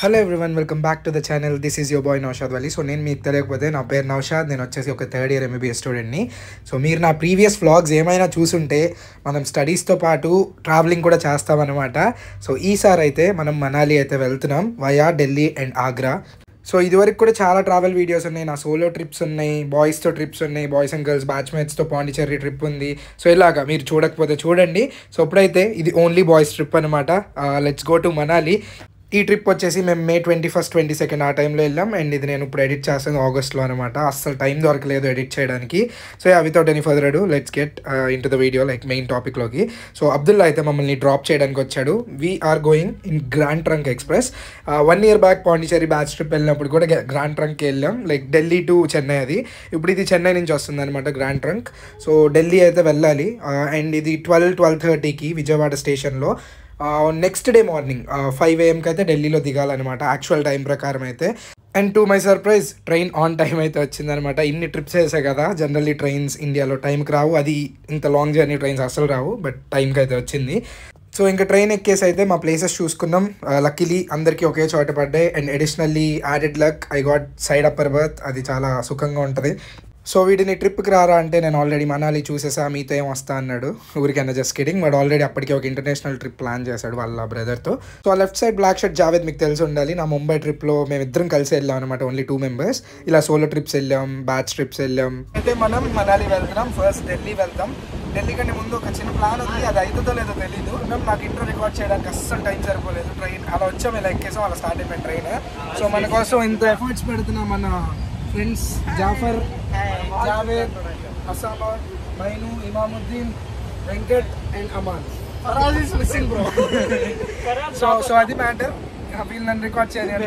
Hello everyone, welcome back to the channel. This is your boy Naushad Vali. So నేను మీకు తెలియకపోతే నా పేరు నౌషాద్. నేను వచ్చేసి ఒక థర్డ్ ఇయర్ ఎంబీబీఎస్ స్టూడెంట్ని. సో మీరు నా ప్రీవియస్ వ్లాగ్స్ ఏమైనా చూసుంటే మనం స్టడీస్తో పాటు ట్రావెలింగ్ కూడా చేస్తామన్నమాట. సో ఈసారి అయితే మనం మనాలి అయితే వెళ్తున్నాం via Delhi and Agra. So ఇదివరకు కూడా చాలా ట్రావెల్ వీడియోస్ ఉన్నాయి. నా సోలో ట్రిప్స్ ఉన్నాయి, బాయ్స్తో ట్రిప్స్ ఉన్నాయి, బాయ్స్ అండ్ గర్ల్స్ బ్యాచ్మేట్స్తో పాండిచేరి ట్రిప్ ఉంది. సో ఇలాగా మీరు చూడకపోతే చూడండి. సో ఇప్పుడైతే ఇది ఓన్లీ బాయ్స్ ట్రిప్ అనమాట. Let's go to Manali. ఈ ట్రిప్ వచ్చేసి మేము May 21st, 22nd ఆ టైంలో వెళ్ళాం. అండ్ ఇది నేను ఇప్పుడు ఎడిట్ చేస్తాను ఆగస్ట్లో అనమాట. అస్సలు టైం దొరకలేదు ఎడిట్ చేయడానికి. So without any further ado let's get into the video, like main టాపిక్లోకి. సో అబ్దుల్లా అయితే మమ్మల్ని డ్రాప్ చేయడానికి వచ్చాడు. We're going in grand trunk express. 1 year back Pondicherry batch trip వెళ్ళినప్పుడు కూడా గ్రాండ్ ట్రంక్కి వెళ్ళాం, లైక్ ఢిల్లీ టు చెన్నై. అది ఇప్పుడు ఇది చెన్నై నుంచి వస్తుంది అనమాట గ్రాండ్ ట్రంక్. సో ఢిల్లీ అయితే వెళ్ళాలి. అండ్ ఇది 12:30కి విజయవాడ స్టేషన్లో. నెక్స్ట్ డే మార్నింగ్ 5 AM అయితే ఢిల్లీలో దిగాలన్నమాట యాక్చువల్ టైం ప్రకారం అయితే. And to my surprise train on time అయితే వచ్చిందనమాట. ఇన్ని ట్రిప్స్ వేసాయి కదా, జనరల్లీ ట్రైన్స్ ఇండియాలో టైంకి రావు. అది ఇంత లాంగ్ జర్నీ ట్రైన్స్ అసలు రావు, బట్ టైంకి అయితే వచ్చింది. సో ఇంకా ట్రైన్ ఎక్కేసి అయితే మా ప్లేసెస్ చూసుకున్నాం. లక్కీలీ అందరికీ ఒకే చోట పడ్డాయి. And additionally added luck, I got side upper birth. అది చాలా సుఖంగా ఉంటుంది. సో వీటిని ట్రిప్కి రారా అంటే నేను ఆల్రెడీ మనాలి చూసేసా, మీతో ఏం వస్తా అన్నాడు. ఊరికైనా జస్ట్ కిడింగ్, బట్ ఆల్రెడీ అప్పటికి ఒక ఇంటర్నేషనల్ ట్రిప్ ప్లాన్ చేశాడు వాళ్ళ బ్రదర్తో. సో ఆ left side black shirt Javed మీకు తెలిసి ఉండాలి. నా ముంబై ట్రిప్లో మేమిద్దరం కలిసి వెళ్ళాం అనమాట, ఓన్లీ 2 members. ఇలా సోలో ట్రిప్స్ వెళ్ళాం, బ్యాచ్ ట్రిప్స్ వెళ్ళాం. అయితే మనం మనాలి వెళ్తున్నాం. ఫస్ట్ ఢిల్లీ వెళ్తాం. ఢిల్లీ కంటే ముందు ఒక చిన్న ప్లాన్ ఉంది, అది అవుతుందో లేదో తెలీదు. నాకు ఇంట్రో రికార్డ్ చేయడానికి అస్సలు టైం సరిపోలేదు. ట్రైన్ అలా వచ్చాం, ఇలా ఎక్కేసాం, అలా స్టార్ట్ అయిపోయింది ట్రైన్. సో మన కోసం ఇంత ఎఫర్ట్స్ పెడుతున్నాం మన friends Jafar, Javed, Asama, Mainu, Imamuddin, Venkat and Aman. Faraz is missing bro. So అది మ్యాటర్. వీళ్ళని రికార్డ్ చేయాలి.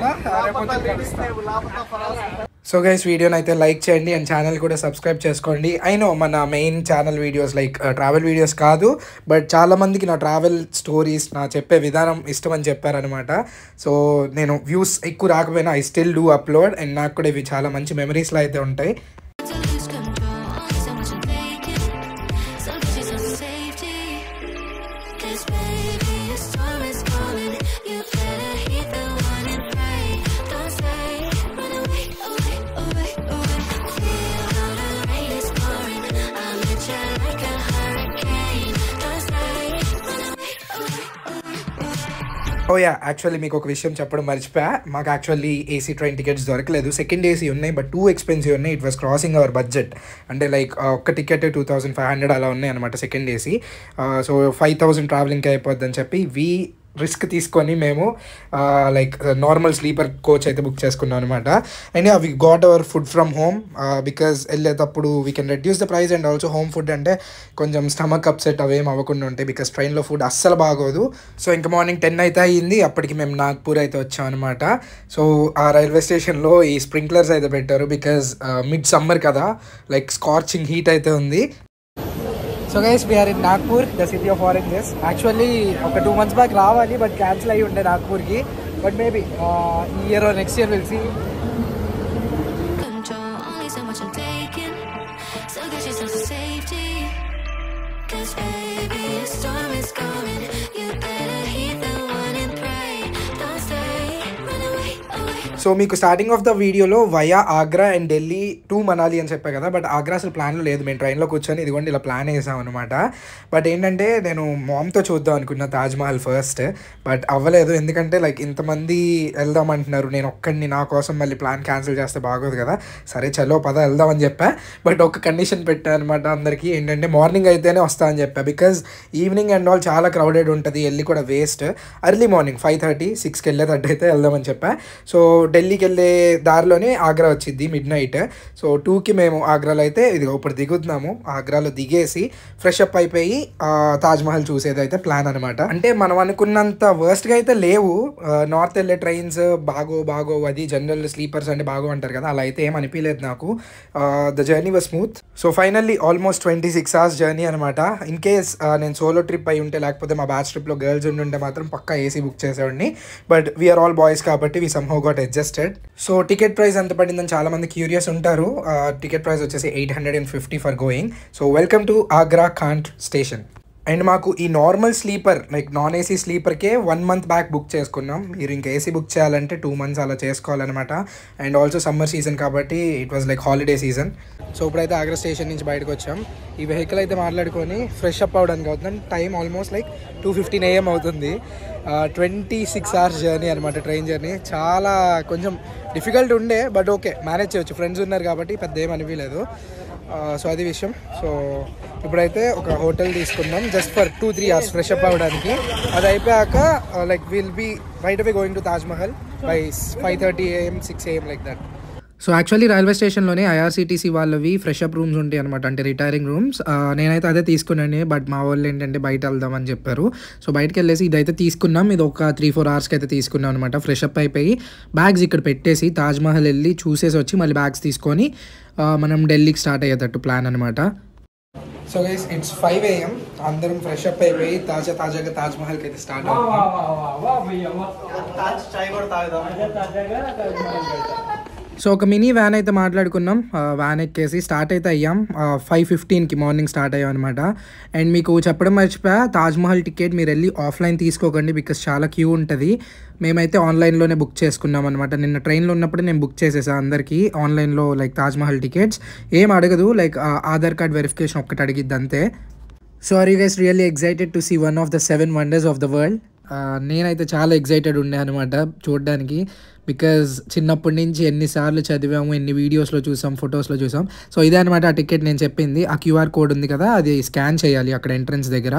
సో గైస్ వీడియోని అయితే లైక్ చేయండి అండ్ ఛానల్ కూడా సబ్స్క్రైబ్ చేసుకోండి. అయినో మన main channel videos like travel videos కాదు, బట్ చాలామందికి నా ట్రావెల్ స్టోరీస్ నా చెప్పే విధానం ఇష్టం అని చెప్పారనమాట. సో నేను వ్యూస్ ఎక్కువ రాకపోయినా I still do upload. And నాకు కూడా ఇవి చాలా మంచి మెమరీస్లో అయితే ఉంటాయి. యాక్చువల్లీ మీకు ఒక విషయం చెప్పడం మర్చిపోయా. మాకు యాక్చువల్లీ AC ట్రైన్ టికెట్స్ దొరకలేదు. సెకండ్ AC ఉన్నాయి, బట్ టూ ఎక్స్పెన్సివ్ ఉన్నాయి. It was crossing hour budget. అంటే లైక్ ఒక్క టికెట్ 2500 అలా ఉన్నాయి అనమాట సెకండ్ AC. సో 5000 ట్రావెలింగ్కి అయిపోద్ది అని చెప్పి రిస్క్ తీసుకొని మేము లైక్ నార్మల్ స్లీపర్ కోచ్ అయితే బుక్ చేసుకున్నాం అనమాట. And we got our food from home because వెళ్ళేటప్పుడు we can reduce the price. And also home food అంటే కొంచెం స్టమక్ అప్సెట్ అవేం అవ్వకుండా ఉంటాయి, బికాస్ ట్రైన్లో ఫుడ్ అస్సలు బాగోదు. సో ఇంకా మార్నింగ్ 10 అయితే అయ్యింది. అప్పటికి మేము నాగ్పూర్ అయితే వచ్చాం అనమాట. సో ఆ రైల్వే స్టేషన్లో ఈ స్ప్రింక్లర్స్ అయితే పెట్టారు, బికాజ్ మిడ్ సమ్మర్ కదా, లైక్ స్కార్చింగ్ హీట్ అయితే ఉంది. So guys we're in Nagpur, the city of oranges. Actually ఒక 2 months బ్యాక్ రావాలి, బట్ క్యాన్సిల్ అయ్యి ఉండే నాగ్పూర్కి. బట్ మేబీ ఈ year next year will see. So మీకు స్టార్టింగ్ ఆఫ్ ద వీడియోలో via Agra and Delhi to Manali అని చెప్పా కదా, బట్ ఆగ్రా అసలు ప్లాన్లో లేదు. మేము ట్రైన్లో కూర్చొని ఇదిగోండి ఇలా ప్లాన్ వేసాం అనమాట. బట్ ఏంటంటే నేను మామ్తో చూద్దాం అనుకున్నా తాజ్మహల్ ఫస్ట్, బట్ అవ్వలేదు. ఎందుకంటే లైక్ ఇంతమంది వెళ్దాం అంటున్నారు, నేను ఒక్కడిని నా కోసం మళ్ళీ ప్లాన్ క్యాన్సిల్ చేస్తే బాగోదు కదా. సరే చలో పద వెళ్దాం అని చెప్పా. బట్ ఒక కండిషన్ పెట్టా అనమాట అందరికీ, ఏంటంటే మార్నింగ్ అయితేనే వస్తా అని చెప్పా, బికాజ్ ఈవినింగ్ అండ్ ఆల్ చాలా క్రౌడెడ్ ఉంటుంది, వెళ్ళి కూడా వేస్ట్. ఎర్లీ మార్నింగ్ 5:30, 6కి వెళ్ళేటట్టు అయితే వెళ్దామని చెప్పా. సో ఢిల్లీకి వెళ్ళే దారిలోనే ఆగ్రా వచ్చింది midnight. సో 2కి మేము ఆగ్రాలో అయితే ఇదిగో ఇప్పుడు దిగుతున్నాము. ఆగ్రాలో దిగేసి ఫ్రెష్ అప్ అయిపోయి తాజ్మహల్ చూసేది అయితే ప్లాన్ అనమాట. అంటే మనం అనుకున్నంత వర్స్ట్గా అయితే లేవు. నార్త్ వెళ్ళే ట్రైన్స్ బాగో అది జనరల్ స్లీపర్స్ అంటే బాగో అంటారు కదా, అలా అయితే ఏం అనిపించలేదు నాకు. The journey was smooth. So finally almost 26 hours journey అనమాట. ఇన్ కేస్ నేను సోలో ట్రిప్ అయి ఉంటే, లేకపోతే మా బ్యాచ్ ట్రిప్లో గర్ల్స్ ఉంటే మాత్రం పక్కా AC బుక్ చేసేవాడిని. బట్ వీఆర్ ఆల్ బాయ్స్ కాబట్టి we somehow got adjusted. So ticket price ఎంత పడిందని చాలా మంది క్యూరియస్ ఉంటారు. టికెట్ ప్రైస్ వచ్చేసి 850 for going. So welcome to Agra cantt station. And మాకు ఈ normal sleeper like non AC స్లీపర్కే 1 month బ్యాక్ బుక్ చేసుకున్నాం. మీరు ఇంకా ఏసీ బుక్ చేయాలంటే 2 months అలా చేసుకోవాలన్నమాట. అండ్ ఆల్సో సమ్మర్ సీజన్ కాబట్టి it was like holiday season. So ఇప్పుడైతే ఆగ్రా స్టేషన్ నుంచి బయటకు వచ్చాం. ఈ వెహికల్ అయితే మాట్లాడుకొని ఫ్రెష్ అప్ అవ్వడానికి అవుతుంది. టైం ఆల్మోస్ట్ లైక్ 2:15 AM అవుతుంది. 26 hours జర్నీ అనమాట, ట్రైన్ జర్నీ. చాలా కొంచెం డిఫికల్ట్ ఉండే, బట్ ఓకే మేనేజ్ చేయొచ్చు. ఫ్రెండ్స్ ఉన్నారు కాబట్టి పెద్ద ఏం అనిపించలేదు. సో అది విషయం. సో ఇప్పుడైతే ఒక హోటల్ తీసుకుందాం just for 2-3 hours fresh up అవ్వడానికి. అది అయిపోయాక like will be right away going to Taj Mahal by 5:30 AM 6 AM like that. So actually railway స్టేషన్లోనే ఐఆర్సీటీసీ వాళ్ళవి ఫ్రెష్ అప్ రూమ్స్ ఉంటాయి అనమాట, అంటే రిటైరింగ్ రూమ్స్. నేనైతే అదే తీసుకున్నాను, బట్ మా వాళ్ళు ఏంటంటే బయట వెళ్దామని చెప్పారు. సో బయటకు వెళ్ళేసి ఇదైతే తీసుకున్నాం. ఇది ఒక 3-4 hours అయితే తీసుకున్నాం అనమాట. ఫ్రెష్ అప్ అయిపోయి బ్యాగ్స్ ఇక్కడ పెట్టేసి తాజ్మహల్ వెళ్ళి చూసేసి వచ్చి మళ్ళీ బ్యాగ్స్ తీసుకొని మనం ఢిల్లీకి స్టార్ట్ అయ్యేటట్టు ప్లాన్ అనమాట. So guys it's 5 AM. అందరం ఫ్రెష్ అప్ అయిపోయి తాజాగా తాజ్మహల్కి అయితే స్టార్ట్ అవుతాం. సో ఒక మినీ వ్యాన్ అయితే మాట్లాడుకున్నాం. వ్యాన్ ఎక్కేసి స్టార్ట్ అయితే అయ్యాం. 5:15కి మార్నింగ్ స్టార్ట్ అయ్యాం అనమాట. అండ్ మీకు చెప్పడం మర్చిపోయా, తాజ్మహల్ టికెట్ మీరు వెళ్ళి ఆఫ్లైన్ తీసుకోకండి, బికాస్ చాలా క్యూ ఉంటుంది. మేమైతే ఆన్లైన్లోనే బుక్ చేసుకున్నాం అనమాట. నిన్న ట్రైన్లో ఉన్నప్పుడు నేను బుక్ చేసేసాను అందరికీ ఆన్లైన్లో లైక్ తాజ్మహల్ టికెట్స్. ఏం అడగదు, లైక్ ఆధార్ కార్డ్ వెరిఫికేషన్ ఒక్కటి అడిగిద్ది అంతే. So are you guys really excited to see one of the 7 wonders of the world? నేనైతే చాలా ఎక్సైటెడ్ ఉండే అనమాట చూడడానికి, బికాజ్ చిన్నప్పటి నుంచి ఎన్నిసార్లు చదివాము, ఎన్ని వీడియోస్లో చూసాం, ఫొటోస్లో చూసాం. సో ఇదే అనమాట ఆ టికెట్ నేను చెప్పింది. ఆ QR కోడ్ ఉంది కదా, అది స్కాన్ చేయాలి అక్కడ ఎంట్రన్స్ దగ్గర.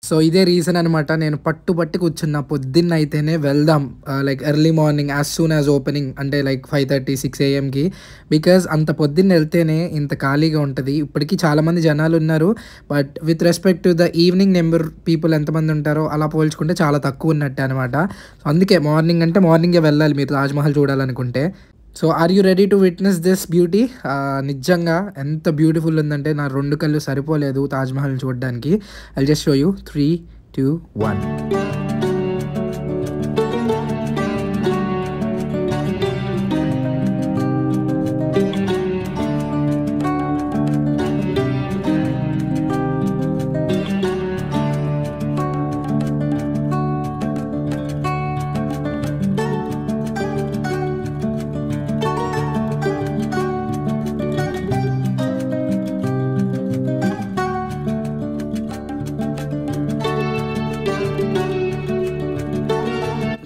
సో ఇదే రీజన్ అనమాట నేను పట్టి కూర్చున్న పొద్దున్న అయితేనే వెళ్దాం, like early morning as soon as opening, అంటే లైక్ 5:30 6 AMకి. బికాజ్ అంత పొద్దున్న వెళ్తేనే ఇంత ఖాళీగా ఉంటుంది. ఇప్పటికీ చాలామంది జనాలు ఉన్నారు, but with respect to the evening number people ఎంతమంది ఉంటారో అలా పోల్చుకుంటే చాలా తక్కువ ఉన్నట్టే అనమాట. సో అందుకే మార్నింగ్ అంటే మార్నింగే వెళ్ళాలి మీరు తాజ్మహల్ చూడాలనుకుంటే. So are you ready to witness this beauty? నిజంగా ఎంత బ్యూటిఫుల్ ఉందంటే నా 2 కళ్ళు సరిపోలేదు తాజ్మహల్ చూడడానికి. I just show you 3, 2, 1.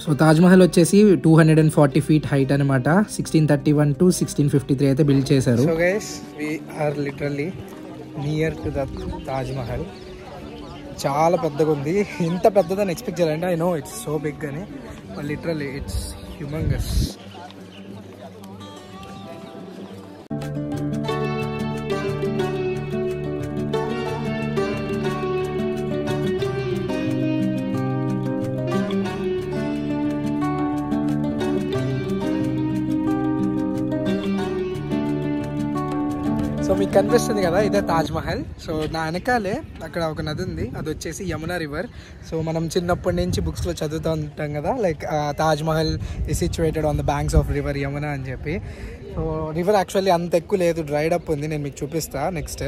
So Taj Mahal వచ్చేసి 240 feet హైట్ అనమాట. 1631 to 1653 అయితే బిల్డ్ చేశారు. So guys we are literally near to the Taj Mahal. చాలా పెద్దగా ఉంది, ఇంత పెద్దదని ఎక్స్పెక్ట్ చేయాలంటే. I know it's so big అని, లిటరల్లీ ఇట్స్ హ్యూమంగస్. సో మీకు కనిపిస్తుంది కదా, ఇదే తాజ్మహల్. సో నా వెనకాలే అక్కడ ఒక నది ఉంది, అది వచ్చేసి యమునా రివర్. సో మనం చిన్నప్పటి నుంచి బుక్స్లో చదువుతూ ఉంటాం కదా, like Taj Mahal is situated on the banks of river Yamuna అని చెప్పి. సో రివర్ యాక్చువల్లీ అంత ఎక్కువ లేదు, డ్రైడ్ అప్ ఉంది. నేను మీకు చూపిస్తా నెక్స్ట్.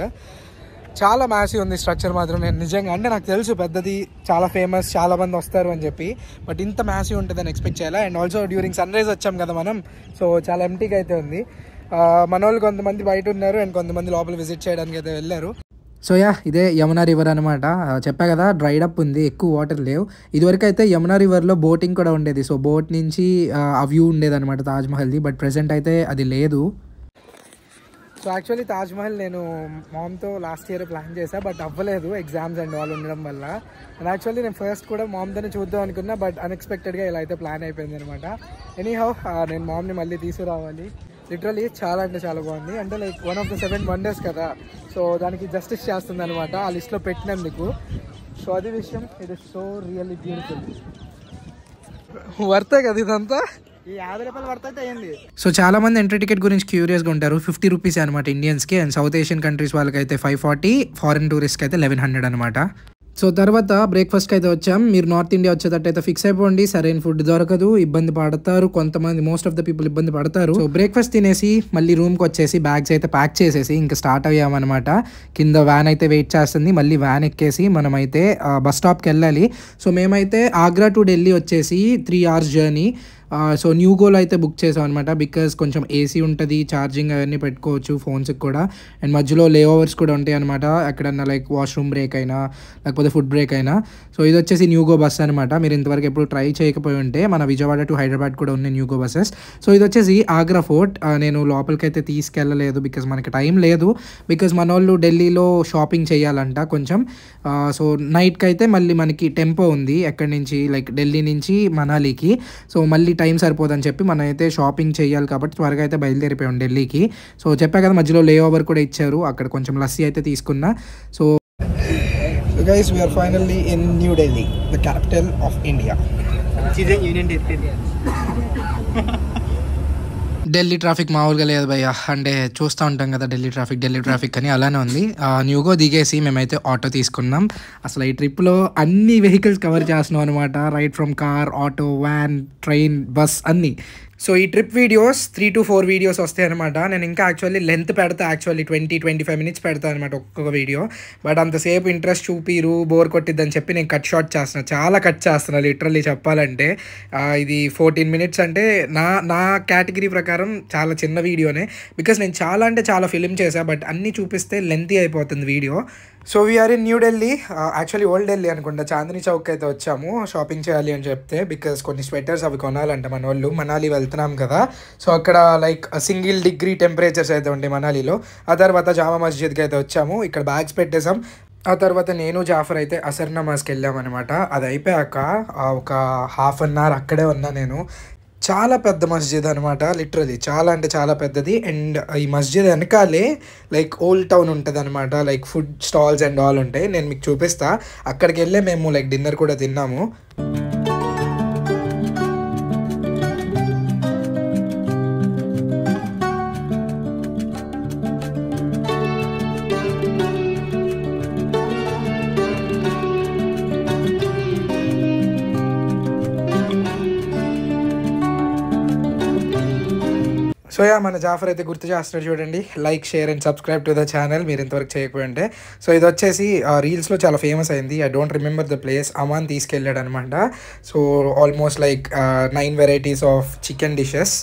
చాలా మ్యాసివ్ ఉంది స్ట్రక్చర్ మాత్రం. నేను నిజంగా అంటే నాకు తెలుసు పెద్దది, చాలా ఫేమస్, చాలా మంది వస్తారు అని చెప్పి, బట్ ఇంత మ్యాసివ్ ఉంటుందని ఎక్స్పెక్ట్ చేయాలి. And also during sunrise వచ్చాం కదా మనం, సో చాలా ఎంటీగా అయితే ఉంది. మన వాళ్ళు కొంతమంది బయట ఉన్నారు అండ్ కొంతమంది లోపల విజిట్ చేయడానికి అయితే వెళ్ళారు. సో ఇదే యమునా రివర్ అనమాట. చెప్పా కదా డ్రైడ్ అప్ ఉంది, ఎక్కువ వాటర్ లేవు. ఇదివరకు అయితే యమునా రివర్లో బోటింగ్ కూడా ఉండేది. సో బోట్ నుంచి ఆ వ్యూ ఉండేది అనమాట తాజ్మహల్ది, బట్ ప్రెసెంట్ అయితే అది లేదు. సో యాక్చువల్లీ తాజ్మహల్ నేను మామ్తో లాస్ట్ ఇయర్ ప్లాన్ చేశాను, బట్ అవ్వలేదు ఎగ్జామ్స్ అండ్ వాళ్ళు ఉండడం వల్ల. అండ్ యాక్చువల్లీ నేను ఫస్ట్ కూడా మామ్తోనే చూద్దాం అనుకున్నా, బట్ అన్ఎక్స్పెక్టెడ్గా ఇలా అయితే ప్లాన్ అయిపోయింది అనమాట. ఎనీహౌ నేను మామ్ని మళ్ళీ తీసుకురావాలి. లిటరలీ చాలా అంటే చాలా బాగుంది, అంటే లైక్ 1 of the 7 wonders కదా, సో దానికి జస్టిస్ చేస్తుంది అనమాట ఆ లిస్ట్లో పెట్టినందుకు. సో అది విషయం. It is so really beautiful. వర్తే కదా ఇదంతా, ఈ 50 రూపాయలు వర్త్ అయితే అయ్యింది. సో చాలా మంది ఎంట్రీ టికెట్ గురించి క్యూరియస్గా ఉంటారు. 50 రూపీస్ అనమాట ఇండియన్స్కి, అండ్ సౌత్ ఏషియన్ కంట్రీస్ వాళ్ళకి అయితే 540, ఫారిన్ టూరిస్ట్కి అయితే 1100 అనమాట. సో తర్వాత బ్రేక్ఫాస్ట్కి అయితే వచ్చాం. మీరు నార్త్ ఇండియా వచ్చేటట్టయితే ఫిక్స్ అయిపోండి, సరైన ఫుడ్ దొరకదు, ఇబ్బంది పడతారు కొంతమంది, మోస్ట్ ఆఫ్ ద పీపుల్ ఇబ్బంది పడతారు. సో బ్రేక్ఫాస్ట్ తినేసి మళ్ళీ రూమ్కి వచ్చేసి బ్యాగ్స్ అయితే ప్యాక్ చేసేసి ఇంకా స్టార్ట్ అయ్యామన్నమాట. కింద వ్యాన్ అయితే వెయిట్ చేస్తుంది, మళ్ళీ వ్యాన్ ఎక్కేసి మనమైతే బస్ స్టాప్కి వెళ్ళాలి. సో మేమైతే ఆగ్రా టు ఢిల్లీ వచ్చేసి 3 hours జర్నీ. సో న్యూగోలో అయితే బుక్ చేసాం అనమాట. బికాజ్ కొంచెం ఏసీ ఉంటుంది, ఛార్జింగ్ అవన్నీ పెట్టుకోవచ్చు ఫోన్స్కి కూడా, అండ్ మధ్యలో లే ఓవర్స్ కూడా ఉంటాయి అనమాట, ఎక్కడన్నా లైక్ వాష్రూమ్ బ్రేక్ అయినా లేకపోతే ఫుడ్ బ్రేక్ అయినా. సో ఇది వచ్చేసి న్యూగో బస్ అనమాట. మీరు ఇంతవరకు ఎప్పుడు ట్రై చేయకపోయి ఉంటే మన విజయవాడ టు హైదరాబాద్ కూడా ఉన్నాయి న్యూగో బస్సెస్. సో ఇది వచ్చేసి ఆగ్రా ఫోర్ట్. నేను లోపలికి అయితే తీసుకెళ్ళలేదు బికాజ్ మనకి టైం లేదు, బికాజ్ మన వాళ్ళు ఢిల్లీలో షాపింగ్ చేయాలంట కొంచెం. సో నైట్కి అయితే మళ్ళీ మనకి టెంపో ఉంది ఎక్కడి నుంచి, లైక్ ఢిల్లీ నుంచి మనాలికి. సో మళ్ళీ టైం సరిపోదని చెప్పి మనం అయితే షాపింగ్ చేయాలి కాబట్టి త్వరగా అయితే బయలుదేరిపోయాం ఢిల్లీకి. సో చెప్పా కదా మధ్యలో లే ఓవర్ కూడా ఇచ్చారు, అక్కడ కొంచెం లస్సీ అయితే తీసుకున్నా. So guys we're finally in new Delhi, the capital of India. Delhi traffic మామూలుగా లేదు భయ్య, అంటే చూస్తూ ఉంటాం కదా ఢిల్లీ ట్రాఫిక్ అని, అలానే ఉంది. న్యూగో దిగేసి మేమైతే ఆటో తీసుకున్నాం. అసలు ఈ ట్రిప్లో అన్ని వెహికల్స్ కవర్ చేస్తున్నాం అనమాట, right from car, auto, van, train, bus అన్నీ. సో ఈ ట్రిప్ వీడియోస్ 3 to 4 వీడియోస్ వస్తాయి అనమాట. నేను ఇంకా యాక్చువల్లీ లెంత్ పెడతా, యాక్చువల్లీ 20-25 minutes పెడతాను అనమాట ఒక్కొక్క వీడియో. బట్ అంతసేపు ఇంట్రెస్ట్ చూపిరు, బోర్ కొట్టిద్దని చెప్పి నేను కట్ షార్ట్ చేస్తున్నా, చాలా కట్ చేస్తున్నా లిటరల్లీ చెప్పాలంటే. ఇది 14 minutes అంటే నా కేటగిరీ ప్రకారం చాలా చిన్న వీడియోనే, బికాస్ నేను చాలా అంటే చాలా ఫిలిం చేశా, బట్ అన్నీ చూపిస్తే లెంతీ అయిపోతుంది video. So we're in new Delhi, actually old Delhi అనుకుంటా. చాందినీ చౌక్ అయితే వచ్చాము షాపింగ్ చేయాలి అని చెప్తే, బికాస్ కొన్ని స్వెటర్స్ అవి కొనాలంట మన వాళ్ళు. మనాలి వెళ్తున్నాం కదా, సో అక్కడ లైక్ 1 degree టెంపరేచర్స్ అయితే ఉంటాయి మనాలిలో. ఆ తర్వాత జామా మస్జిద్కి అయితే వచ్చాము, ఇక్కడ బ్యాగ్స్ పెట్టేసాం. ఆ తర్వాత నేను జాఫర్ అయితే అసర్ నమాజ్కి వెళ్ళామన్నమాట. అది అయిపోయాక ఒక 1/2 hour అక్కడే ఉన్నా నేను. చాలా పెద్ద మస్జిద్ అనమాట, లిటరలీ చాలా అంటే చాలా పెద్దది. అండ్ ఈ మస్జిద్ వెనకాలే లైక్ ఓల్డ్ టౌన్ ఉంటుంది అనమాట, like food stalls and all ఉంటాయి. నేను మీకు చూపిస్తా. అక్కడికి వెళ్ళే మేము లైక్ డిన్నర్ కూడా తిన్నాము. సో మన జాఫర్ అయితే గుర్తు చేస్తున్నాడు చూడండి, like, share and subscribe to the channel మీరు ఇంతవరకు చేయకపోయి ఉంటే. సో ఇది వచ్చేసి రీల్స్లో చాలా ఫేమస్ అయింది, I don't remember the place. Aman తీసుకెళ్ళాడు అనమాట. So almost like 9 varieties of chicken dishes.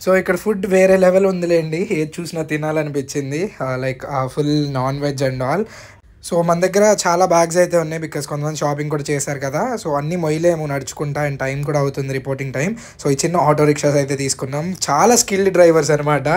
So ఇక్కడ ఫుడ్ వేరే లెవెల్ ఉందిలేండి, ఏది చూసినా తినాలనిపించింది, like full non veg and all. So మన దగ్గర చాలా బ్యాగ్స్ అయితే ఉన్నాయి, బికాస్ కొంతమంది షాపింగ్ కూడా చేశారు కదా. సో అన్నీ మొయ్యలేము నడుచుకుంటా, అండ్ టైం కూడా అవుతుంది, రిపోర్టింగ్ టైం. సో ఈ చిన్న ఆటో రిక్షాస్ అయితే తీసుకున్నాం. చాలా స్కిల్డ్ డ్రైవర్స్ అనమాట,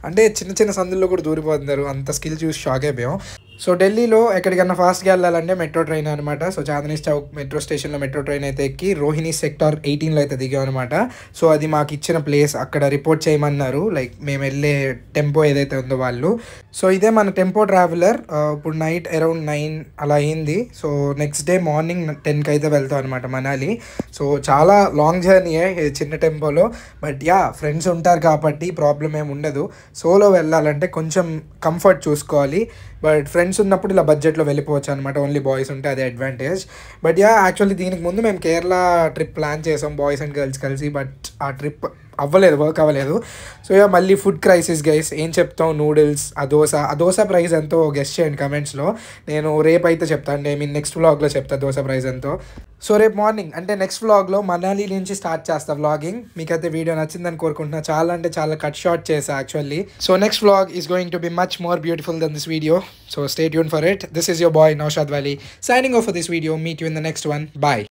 అంటే చిన్న చిన్న సందుల్లో కూడా దూరిపోతున్నారు, అంత స్కిల్ చూసి షాక్ అయిపోయాం. సో ఢిల్లీలో ఎక్కడికన్నా ఫాస్ట్గా వెళ్ళాలంటే మెట్రో ట్రైన్ అనమాట. సో చాందినీ చౌక్ మెట్రో స్టేషన్లో మెట్రో ట్రైన్ అయితే ఎక్కి రోహిణి సెక్టార్ 18లో అయితే దిగాం అనమాట. సో అది మాకు ఇచ్చిన ప్లేస్, అక్కడ రిపోర్ట్ చేయమన్నారు, లైక్ మేము వెళ్ళే టెంపో ఏదైతే ఉందో వాళ్ళు. సో ఇదే మన టెంపో ట్రావెలర్. ఇప్పుడు నైట్ అరౌండ్ 9 అలా అయింది. సో నెక్స్ట్ డే మార్నింగ్ 10కి అయితే వెళ్తాం అనమాట మనాలి. సో చాలా లాంగ్ జర్నీయే చిన్న టెంపోలో, బట్ ఫ్రెండ్స్ ఉంటారు కాబట్టి ప్రాబ్లం ఏమి ఉండదు. సోలో వెళ్ళాలంటే కొంచెం కంఫర్ట్ చూసుకోవాలి, బట్ ఫ్రెండ్స్ ఉన్నప్పుడు ఇలా బడ్జెట్లో వెళ్ళిపోవచ్చు అనమాట, ఓన్లీ బాయ్స్ ఉంటే అదే అడ్వాంటేజ్. బట్ యాక్చువల్లీ దీనికి ముందు మేము కేరళ ట్రిప్ ప్లాన్ చేసాం బాయ్స్ అండ్ గర్ల్స్ కలిసి, బట్ ఆ ట్రిప్ వర్క్ అవ్వలేదు. సో మళ్ళీ ఫుడ్ క్రైసిస్ గైస్, ఏం చెప్తాం, నూడిల్స్, ఆ దోశ ప్రైస్ ఎంతో గెస్ట్ చేయండి కమెంట్స్లో. నేను రేపు అయితే చెప్తాను, నెక్స్ట్ వ్లాగ్లో చెప్తాను దోశ ప్రైస్ ఎంతో. సో రేపు మార్నింగ్ అంటే నెక్స్ట్ వ్లాగ్లో మనాలి నుంచి స్టార్ట్ చేస్తా వ్లాగింగ్. మీకైతే వీడియో నచ్చిందని కోరుకుంటున్నా, చాలా అంటే చాలా కట్ షార్ట్ చేసా actually. So next vlog is going to be much more beautiful then this video. So stay tune for it. This is your boy Naushad Wali signing off for this video. Meet you in the next one. Bye.